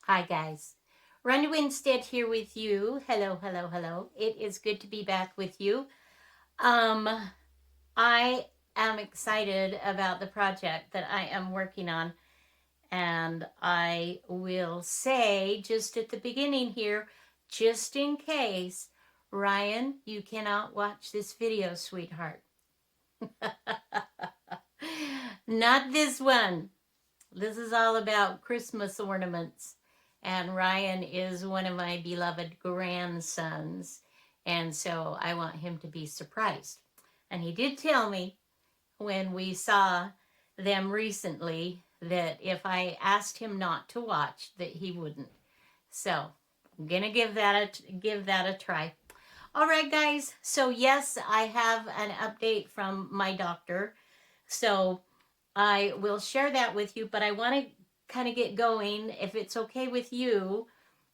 Hi, guys. Ronda Winstead here with you. Hello, hello, hello. It is good to be back with you. Um, I am excited about the project that I am working on, and I will say just at the beginning here, just in case, Ryan, you cannot watch this video, sweetheart. Not this one. This is all about Christmas ornaments. And Ryan is one of my beloved grandsons. And so I want him to be surprised. And he did tell me when we saw them recently that if I asked him not to watch, that he wouldn't. So I'm gonna give that a try. All right, guys. So yes, I have an update from my doctor. So I will share that with you, but I want to kind of get going. If it's okay with you,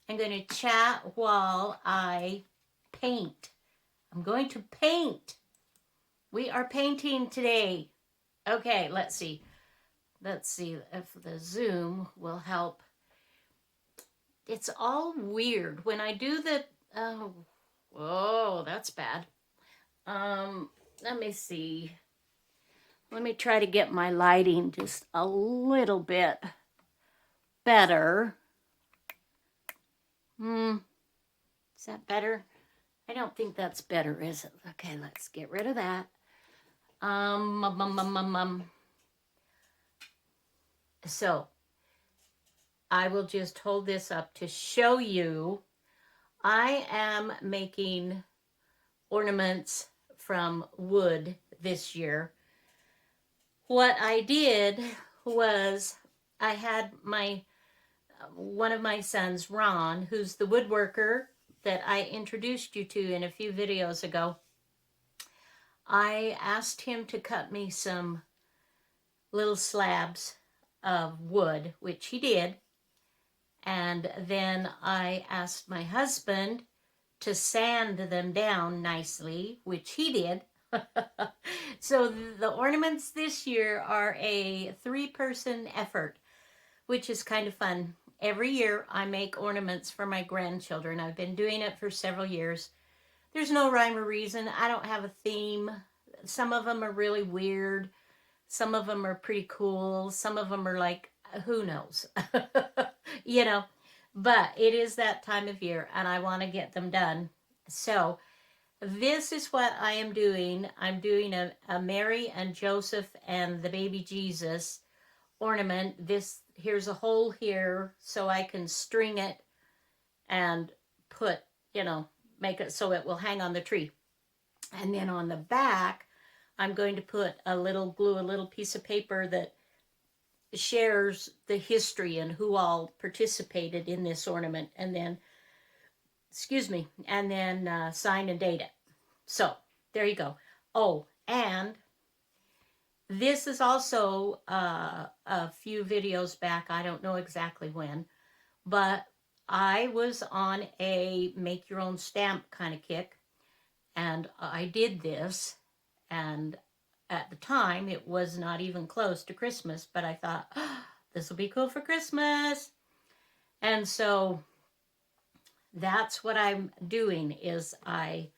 I'm going to chat while I paint. I'm going to paint. We are painting today. Okay, let's see. Let's see if the Zoom will help. It's all weird when I do the. Oh, whoa, that's bad. Let me see. Let me try to get my lighting just a little bit better. Is that better? I don't think that's better, is it? Okay, let's get rid of that. So I will just hold this up to show you. I am making ornaments from wood this year. What I did was I had one of my sons, Ron, who's the woodworker that I introduced you to in a few videos ago. I asked him to cut me some little slabs of wood, which he did. And then I asked my husband to sand them down nicely, which he did. So the ornaments this year are a 3-person effort, which is kind of fun. Every year I make ornaments for my grandchildren. I've been doing it for several years. There's no rhyme or reason. I don't have a theme. Some of them are really weird. Some of them are pretty cool. Some of them are like, who knows? you know, but it is that time of year and I want to get them done. So this is what I am doing. I'm doing a Mary and Joseph and the baby Jesus ornament. Here's a hole here so I can string it and put, make it so it will hang on the tree. And then on the back, I'm going to put a little piece of paper that shares the history and who all participated in this ornament, and then, sign and date it. So there you go. Oh, and this is also a few videos back. I don't know exactly when, but I was on a make your own stamp kind of kick, and I did this, and at the time it was not even close to Christmas, but I thought, oh, this will be cool for Christmas. And so that's what I'm doing is I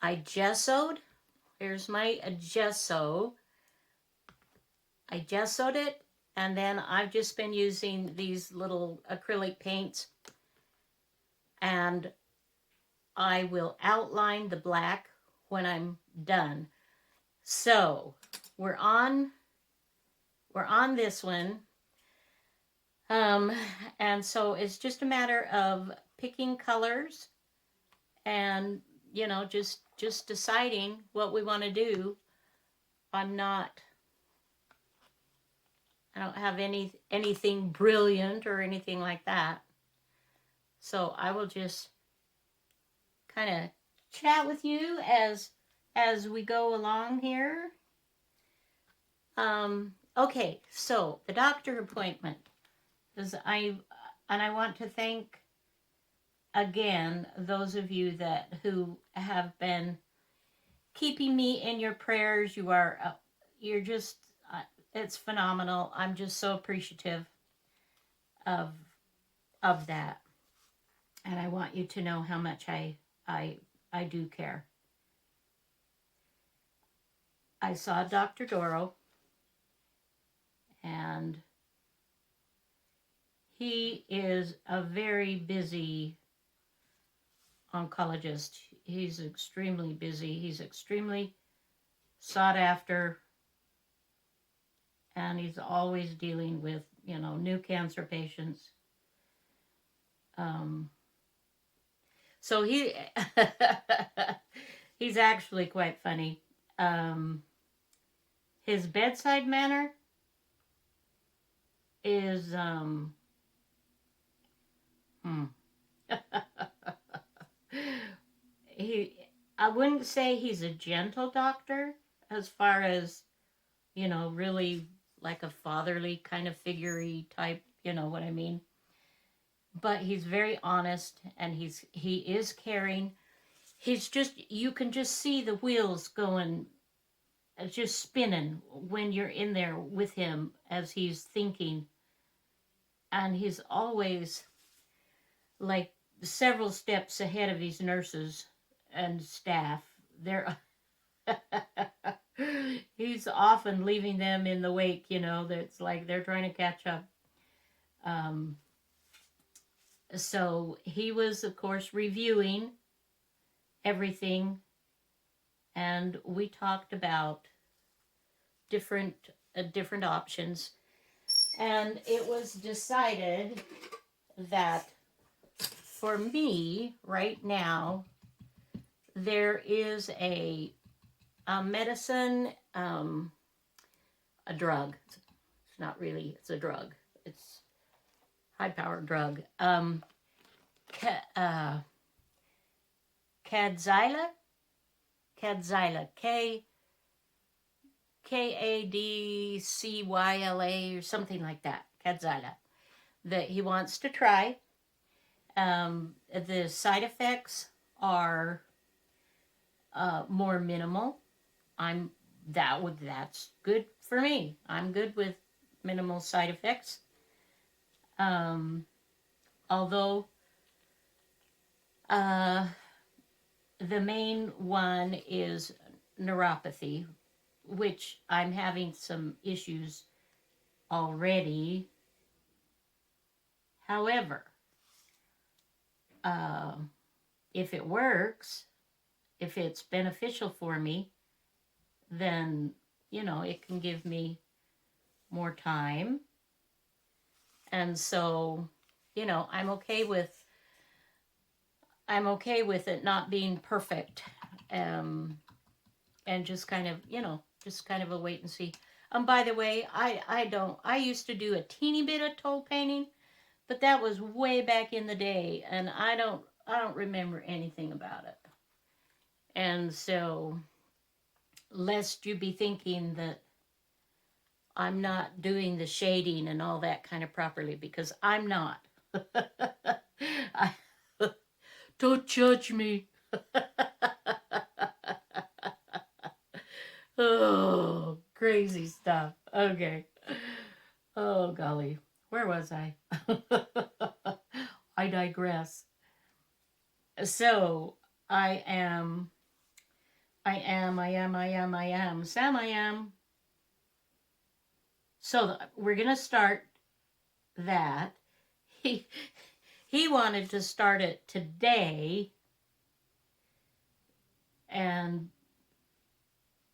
gessoed. Here's my gesso. I gessoed it, and then I've just been using these little acrylic paints, and I will outline the black when I'm done. So we're on this one. And so it's just a matter of picking colors and, just deciding what we want to do. I don't have anything brilliant or anything like that. So I will just kind of chat with you as we go along here. Okay, so the doctor appointment is I want to thank again those of you who have been keeping me in your prayers. You're just it's phenomenal. I'm just so appreciative of of that. And I want you to know how much I do care. I saw Dr. Doro, and he is a very busy oncologist. He's extremely busy. He's extremely sought after, and he's always dealing with, new cancer patients. So he's actually quite funny. His bedside manner is he I wouldn't say he's a gentle doctor as far as, really like a fatherly kind of figurey type, you know what I mean? But he's very honest, and he is caring. He's just, you can just see the wheels going, just spinning when you're in there with him as he's thinking. And he's always like several steps ahead of these nurses and staff. They're he's often leaving them in the wake, that's like they're trying to catch up. So he was, of course, reviewing everything, and we talked about different options, and it was decided that for me right now there is a medicine, a drug. It's not really, it's a drug. It's high-powered drug. Kadzila, Kadcyla, or something like that. Kadzila, that he wants to try. The side effects are more minimal. That's good for me. I'm good with minimal side effects. Although the main one is neuropathy, which I'm having some issues already. However, if it works, if it's beneficial for me, then, it can give me more time. And so, I'm okay with it not being perfect, and just kind of, a wait and see. By the way, I used to do a teeny bit of toll painting, but that was way back in the day, and I don't remember anything about it. And so, lest you be thinking that I'm not doing the shading and all that kind of properly, because I'm not. Don't judge me. Oh, crazy stuff. Okay. Oh, golly. Where was I? I digress. So, I am. Sam, I am. So, we're going to start that. He wanted to start it today, and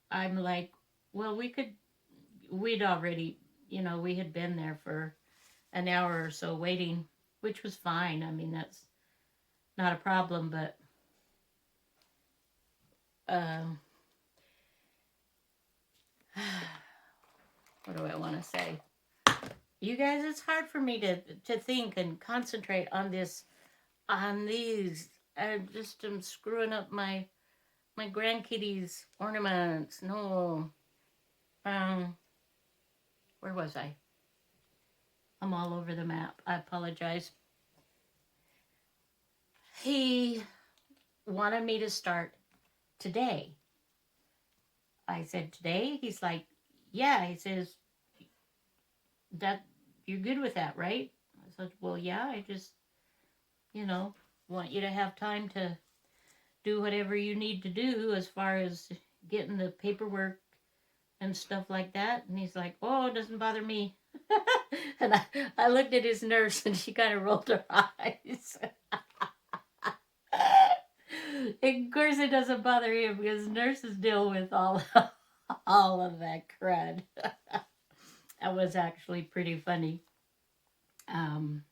I'm like, well, we'd already, we had been there for an hour or so waiting, which was fine. I mean, that's not a problem, but what do I want to say? You guys, it's hard for me to think and concentrate on these. I just am screwing up my grandkitties' ornaments. No. Where was I? I'm all over the map. I apologize. He wanted me to start today. I said, today? He's like, yeah. He says, that you're good with that, right? I said, well, yeah, I just you know, want you to have time to do whatever you need to do as far as getting the paperwork and stuff like that. And he's like, oh, it doesn't bother me. And I looked at his nurse and she kind of rolled her eyes. Of course, it doesn't bother him because nurses deal with all of that crud. That was actually pretty funny. Um,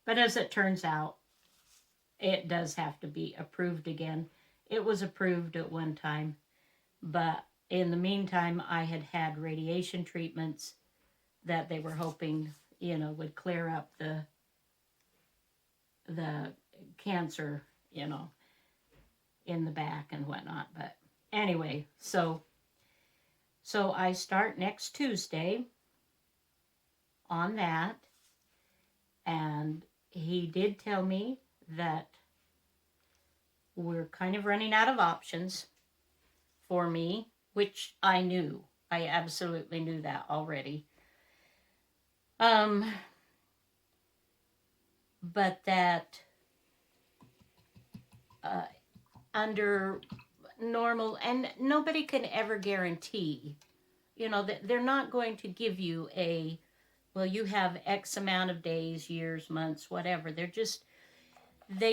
but as it turns out, it does have to be approved again. It was approved at one time, but in the meantime, I had had radiation treatments that they were hoping, would clear up the cancer, in the back and whatnot. But anyway, so I start next Tuesday on that, and he did tell me that we're kind of running out of options for me, which I knew. I absolutely knew that already. But that under normal, and nobody can ever guarantee, that they're not going to give you well, you have X amount of days, years, months, whatever. They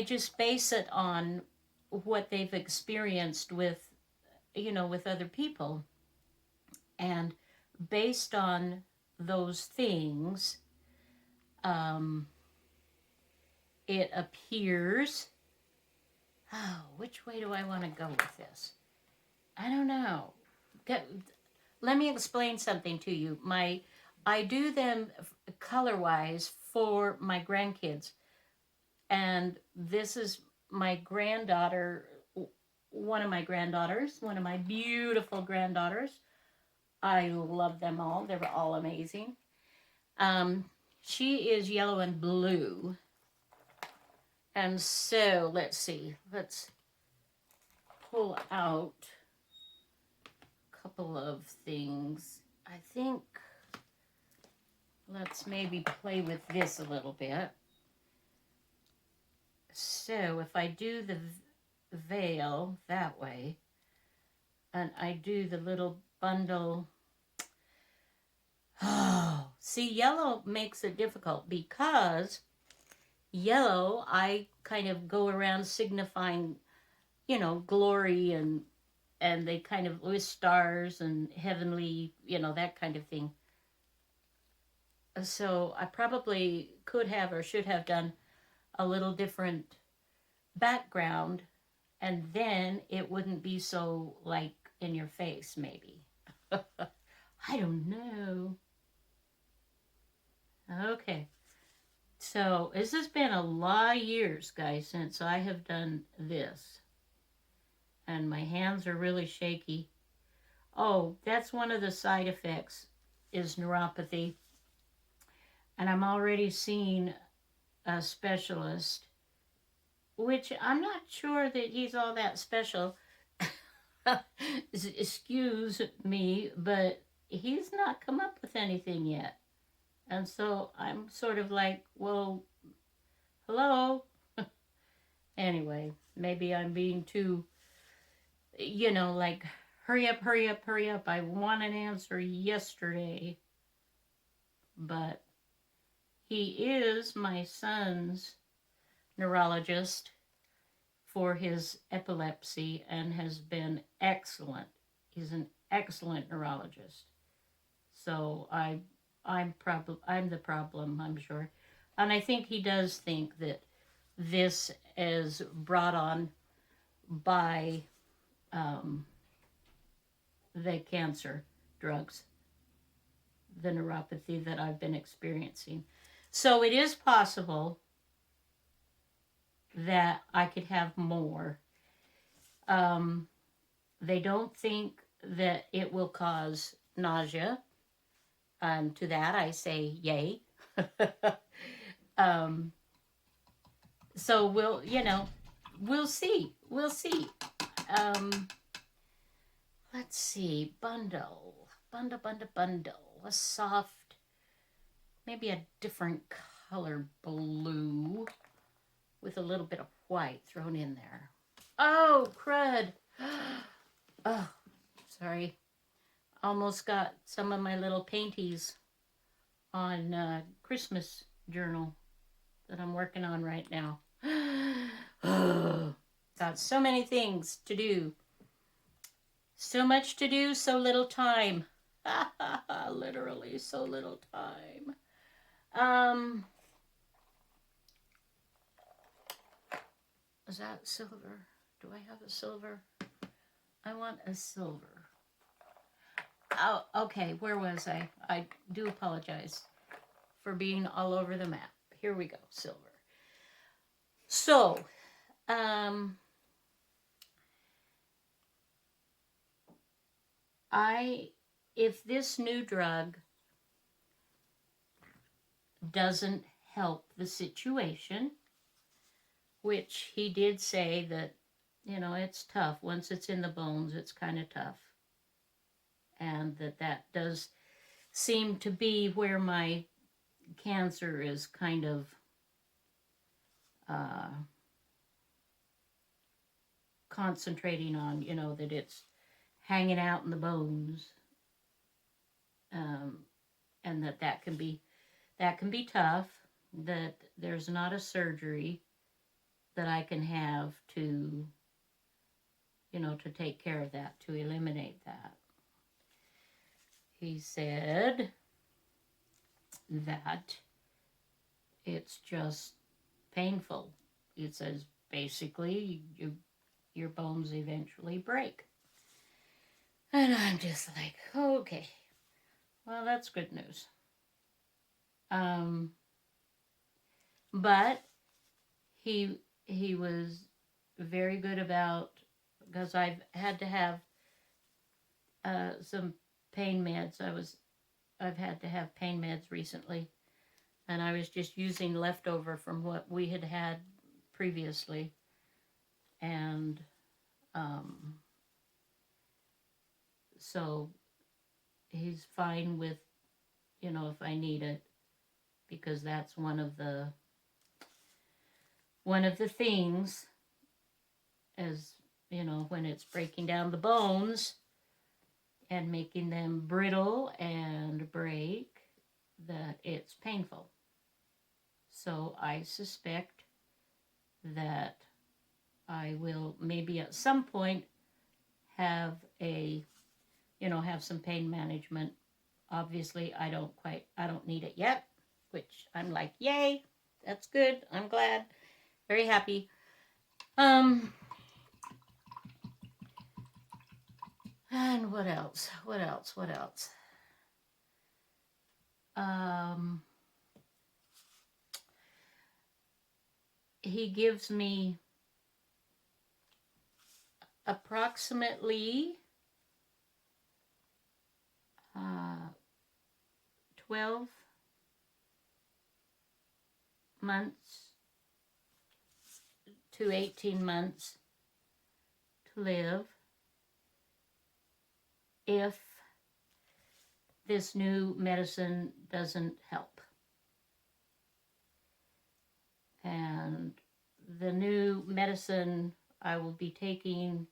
just base it on what they've experienced with, with other people. And based on those things, it appears, which way do I want to go with this? I don't know. Let me explain something to you. I do them color-wise for my grandkids. And this is my granddaughter, one of my beautiful granddaughters. I love them all. They're all amazing. She is yellow and blue. And so, let's see. Let's pull out a couple of things. I think let's maybe play with this a little bit. So if I do the veil that way, and I do the little bundle, see, yellow makes it difficult because yellow, I kind of go around signifying, glory, and they kind of with stars and heavenly, that kind of thing. So I probably could have or should have done a little different background, and then it wouldn't be so like in your face, maybe. I don't know. Okay. So this has been a lot of years, guys, since I have done this. And my hands are really shaky. Oh, that's one of the side effects is neuropathy. And I'm already seeing a specialist, which I'm not sure that he's all that special. Excuse me, but he's not come up with anything yet. And so I'm sort of like, well, hello? Anyway, maybe I'm being too, like, hurry up, hurry up, hurry up. I want an answer yesterday. But he is my son's neurologist for his epilepsy and has been excellent. He's an excellent neurologist. So I'm the problem, I'm sure. And I think he does think that this is brought on by the cancer drugs, the neuropathy that I've been experiencing. So it is possible that I could have more. They don't think that it will cause nausea. To that I say yay. So we'll see. We'll see. Let's see. Bundle. A soft, maybe a different color blue with with a little bit of white thrown in there. Oh, crud. Oh, sorry. Almost got some of my little painties on Christmas journal that I'm working on right now. Got so many things to do. So much to do, so little time. Literally, so little time. Is that silver? Do I have a silver? I want a silver. Oh, okay, where was I? I do apologize for being all over the map. Here we go, silver. So, if this new drug doesn't help the situation, which he did say that, you know, it's tough. Once it's in the bones, it's kind of tough. And that does seem to be where my cancer is kind of concentrating on, you know, that it's hanging out in the bones. And that can be tough, that there's not a surgery that I can have to, you know, to take care of that, to eliminate that. He said that it's just painful. It says basically your bones eventually break. And I'm just like, okay, well, that's good news. But he was very good about, because I've had to have some pain meds. I've had to have pain meds recently, and I was just using leftover from what we had previously, and so he's fine with, you know, if I need it, because that's one of the things, as you know, when it's breaking down the bones and making them brittle and break, that it's painful. So I suspect that I will maybe at some point have some pain management. Obviously, I don't need it yet, which I'm like, yay, that's good. I'm glad, very happy. And what else? He gives me approximately 12 months to 18 months to live if this new medicine doesn't help. And the new medicine I will be taking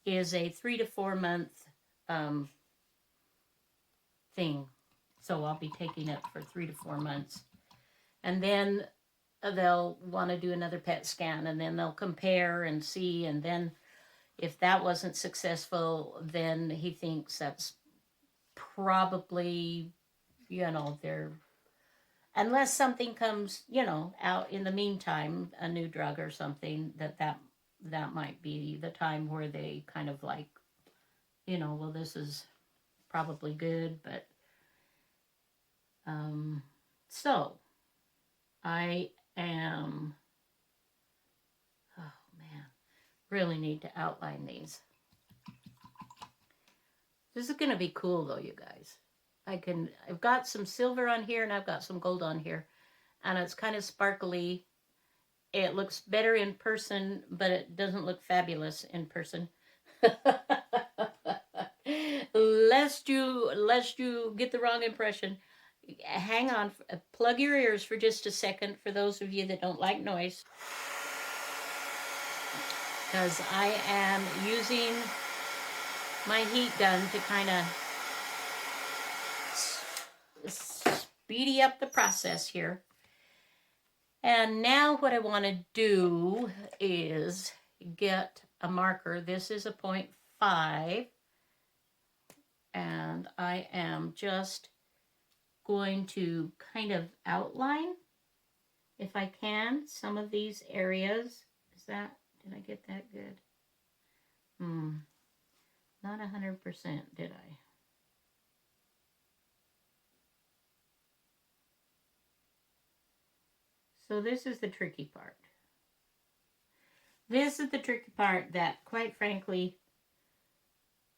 is a 3 to 4 month thing. So I'll be taking it for 3 to 4 months. And then they'll want to do another PET scan, and then they'll compare and see, and then if that wasn't successful, then he thinks that's probably, you know, unless something comes, you know, out in the meantime, a new drug or something, that might be the time where they kind of like, you know, well, this is probably good, but so I am, oh man, really need to outline these. This is going to be cool though, you guys. I've got some silver on here and I've got some gold on here, and it's kind of sparkly. It looks better in person, but it doesn't look fabulous in person. Lest you get the wrong impression. hang on, plug your ears for just a second for those of you that don't like noise. Because I am using my heat gun to kind of speedy up the process here. And now what I want to do is get a marker. This is a 0.5. And I am just going to kind of outline, if I can, some of these areas. Did I get that good? Not 100%, did I? So this is the tricky part. This is the tricky part that, quite frankly,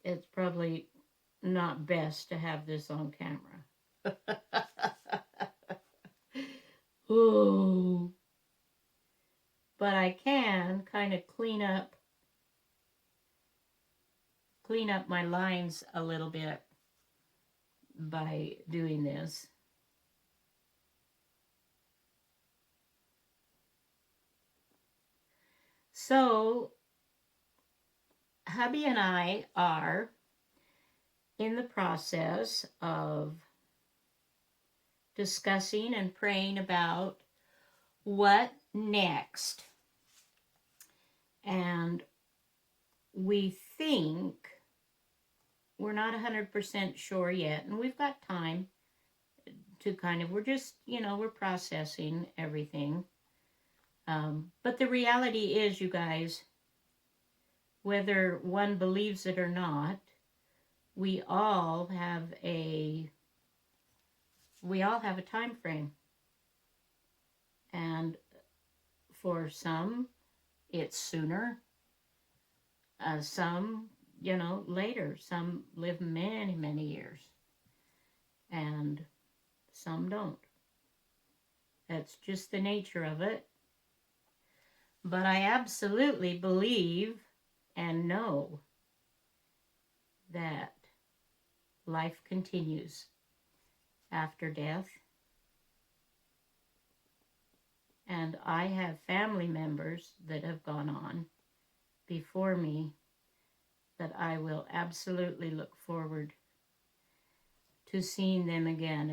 it's probably not best to have this on camera. Ooh. But I can kind of clean up my lines a little bit by doing this. So, hubby and I are in the process of discussing and praying about what next. And we think, we're not 100% sure yet, and we've got time to kind of, we're just, we're processing everything. But the reality is, you guys, whether one believes it or not, we all have a time frame. And for some, it's sooner. Some, later. Some live many, many years. And some don't. That's just the nature of it. But I absolutely believe and know that life continues after death. And I have family members that have gone on before me that I will absolutely look forward to seeing them again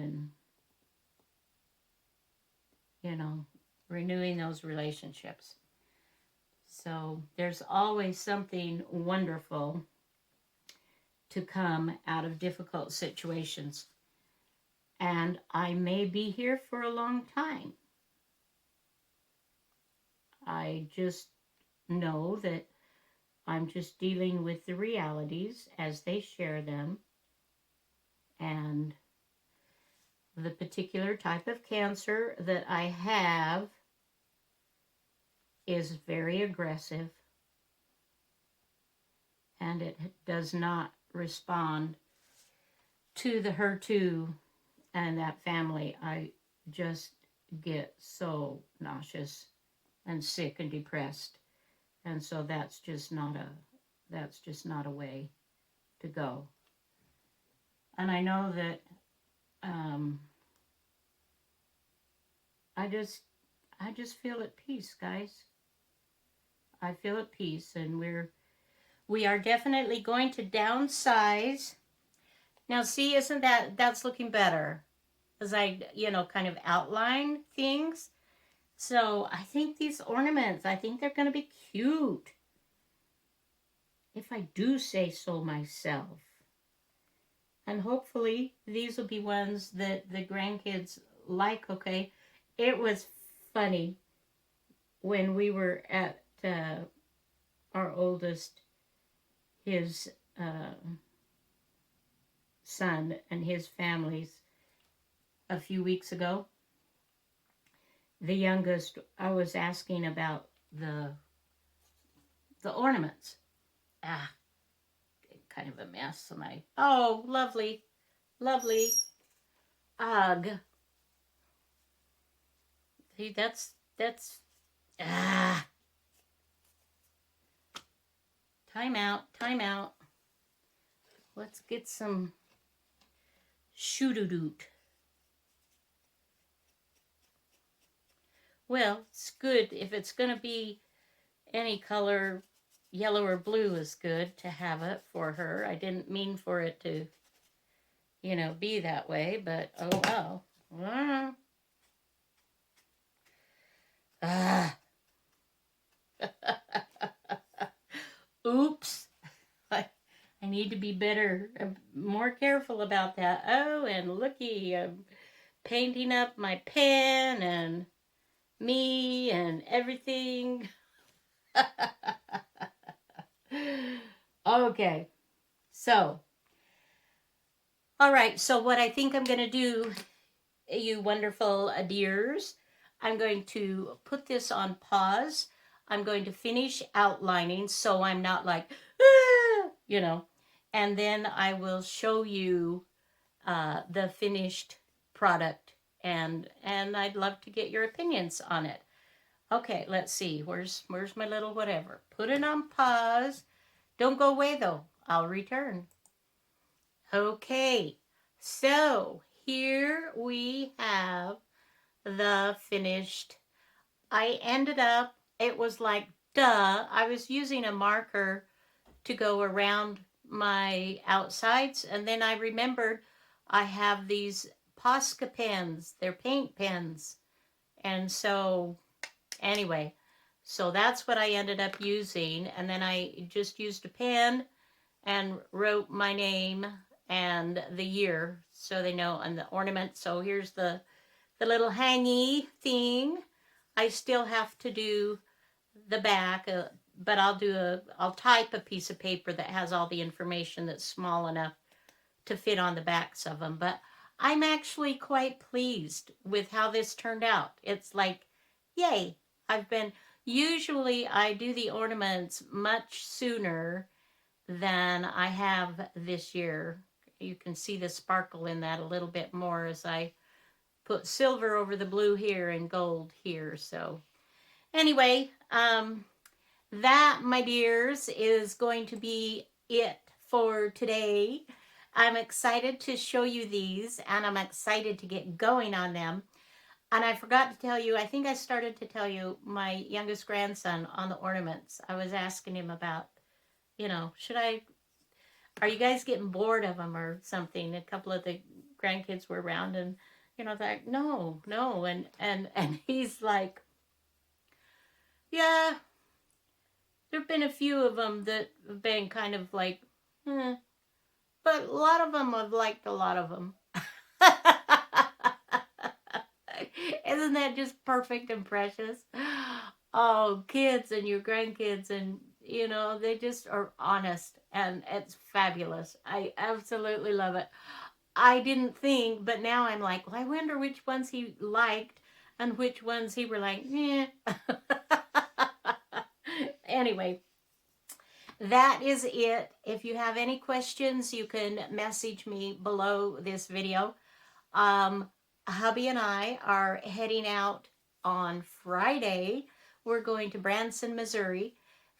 and, renewing those relationships. So there's always something wonderful to come out of difficult situations. And I may be here for a long time. I just know that I'm just dealing with the realities as they share them. And the particular type of cancer that I have is very aggressive, and it does not respond to the HER2 and that family. I just get so nauseous and sick and depressed, and so that's just not a way to go. And I know that I just feel at peace, guys. I feel at peace, and we are definitely going to downsize. Now, see, isn't that's looking better as I, kind of outline things. So I think these ornaments, I think they're going to be cute, if I do say so myself. And hopefully these will be ones that the grandkids like, okay? It was funny when we were at our oldest, his son and his family's a few weeks ago. The youngest, I was asking about the ornaments. Kind of a mess. And lovely, lovely. Ugh. See, that's time out. Let's get some shoo-doo-doot. Well, it's good. If it's going to be any color, yellow or blue is good to have it for her. I didn't mean for it to, be that way, but oh well. Ah. Oops. I need to be better, more careful about that. Oh, and looky, I'm painting up my pen and me and everything. Okay, so, all right, so what I think I'm going to do, you wonderful dears, I'm going to put this on pause. I'm going to finish outlining so I'm not like, and then I will show you the finished product, and I'd love to get your opinions on it. Okay, let's see. Where's my little whatever? Put it on pause. Don't go away though. I'll return. Okay, so here we have the finished. I ended up, it was like, duh, I was using a marker to go around my outsides, and then I remembered I have these Posca pens. They're paint pens. And so, anyway, so that's what I ended up using, and then I just used a pen and wrote my name and the year so they know, and the ornament. So here's the little hangy thing. I still have to do the back, but I'll type a piece of paper that has all the information that's small enough to fit on the backs of them. But I'm actually quite pleased with how this turned out. It's like, yay. Usually I do the ornaments much sooner than I have this year. You can see the sparkle in that a little bit more as I put silver over the blue here and gold here. So anyway, that, my dears, is going to be it for today. I'm excited to show you these, and I'm excited to get going on them. And I forgot to tell you, I think I started to tell you, my youngest grandson on the ornaments. I was asking him about, are you guys getting bored of them or something? A couple of the grandkids were around, and, like, no. And he's like, yeah, there've been a few of them that have been kind of like, but a lot of them have liked a lot of them. Isn't that just perfect and precious? Oh, kids and your grandkids, and they just are honest, and it's fabulous. I absolutely love it. I didn't think, but now I'm like, well, I wonder which ones he liked and which ones he were like, eh. Anyway, that is it. If you have any questions, you can message me below this video. Hubby and I are heading out on Friday. We're going to Branson, Missouri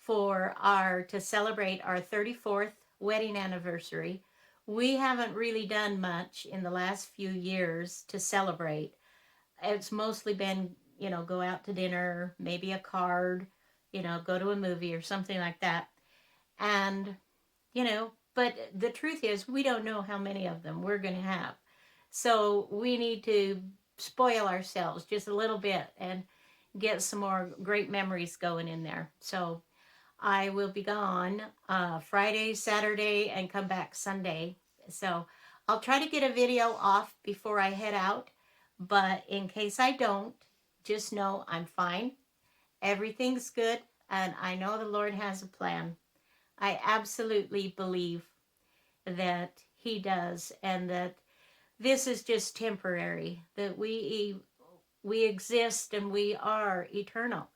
to celebrate our 34th wedding anniversary. We haven't really done much in the last few years to celebrate. It's mostly been, go out to dinner, maybe a card, go to a movie or something like that. And, but the truth is, we don't know how many of them we're going to have. So we need to spoil ourselves just a little bit and get some more great memories going in there. So I will be gone Friday, Saturday, and come back Sunday. So I'll try to get a video off before I head out. But in case I don't, just know I'm fine. Everything's good. And I know the Lord has a plan. I absolutely believe that He does, and that this is just temporary, that we exist and we are eternal,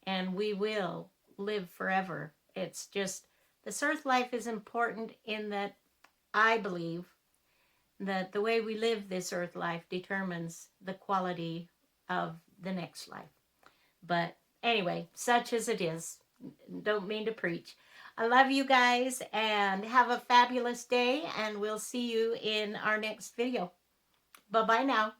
and we will live forever. It's just, this earth life is important in that I believe that the way we live this earth life determines the quality of the next life. But anyway, such as it is. Don't mean to preach. I love you guys, and have a fabulous day, and we'll see you in our next video. Bye-bye now.